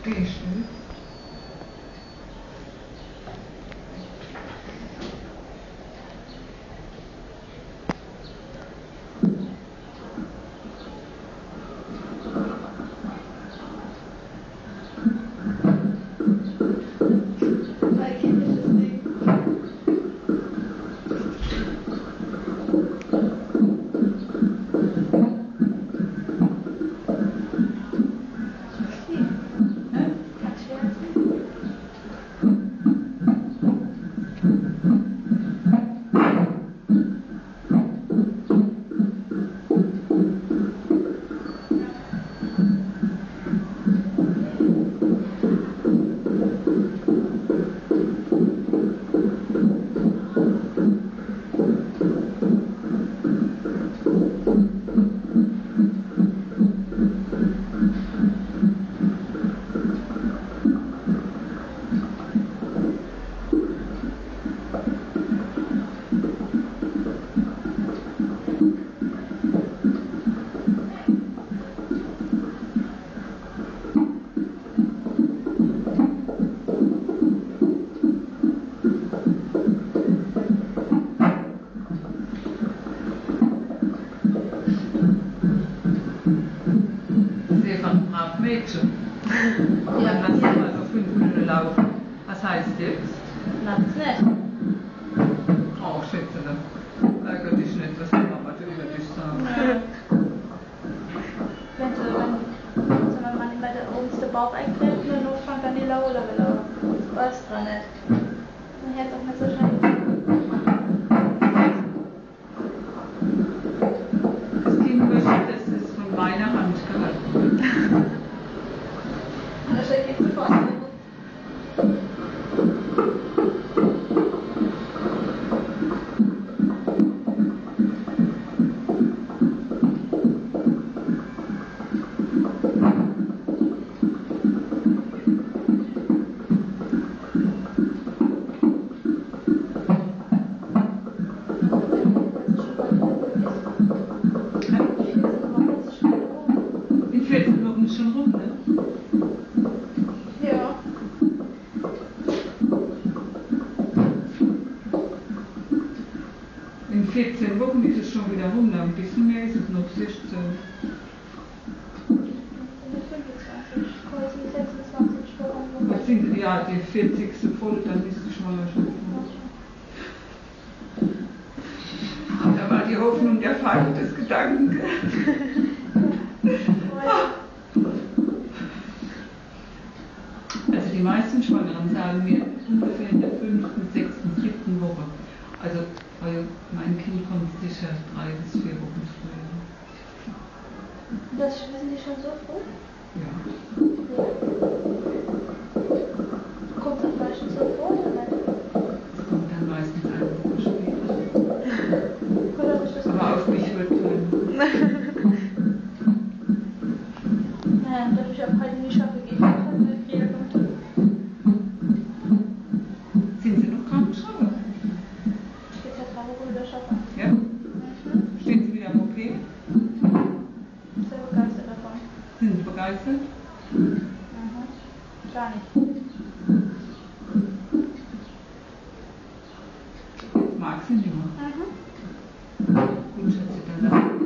Gehst du? Mädchen. Ja. Dann lass mal so 5 Minuten laufen. Was heißt jetzt? Nachts nicht. Oh, schätze dann. Ärgert dich nicht, was Mama über dich sagt. Ja. Wenn man immer uns den Bauch einklemmt und dann fängt dann die Laule wieder. Weiß dran nicht. Man hört auch nicht so schnell. Das Kind möchte, dass es von meiner Hand gehalten wird. Das geht sofort. In 14 Wochen ist schon rum, ne? Ja. In 14 Wochen ist es schon wieder rum, ein bisschen mehr ist es noch 16. 25, quasi 26 Wochen. Was sind ja die 40. voll, dann ist die Schwangerschaft. Da war die Hoffnung der Feind des Gedanken. Also die meisten Schwangeren sagen mir ungefähr in der 5., 6., 7. Woche. Also mein Kind kommt sicher 3 bis 4 Wochen früher. Das wissen die schon so früh? Ja. Kommt das meistens so vor oder nicht? Es kommt dann meistens 1 Woche später. Oder ist das Aber auf mich wird naja, dass ich auch heute nicht schaffe, geht nicht jeder kommt. Sind Sie noch krankenschwanger? Ich gehe jetzt 3 Wochen wieder schaffen. Ja? Stehen Sie wieder am OP? Sehr begeistert davon. Sind Sie begeistert? Gar nicht. Mag Sie nicht mehr. Gut, Schatzi, dann lassen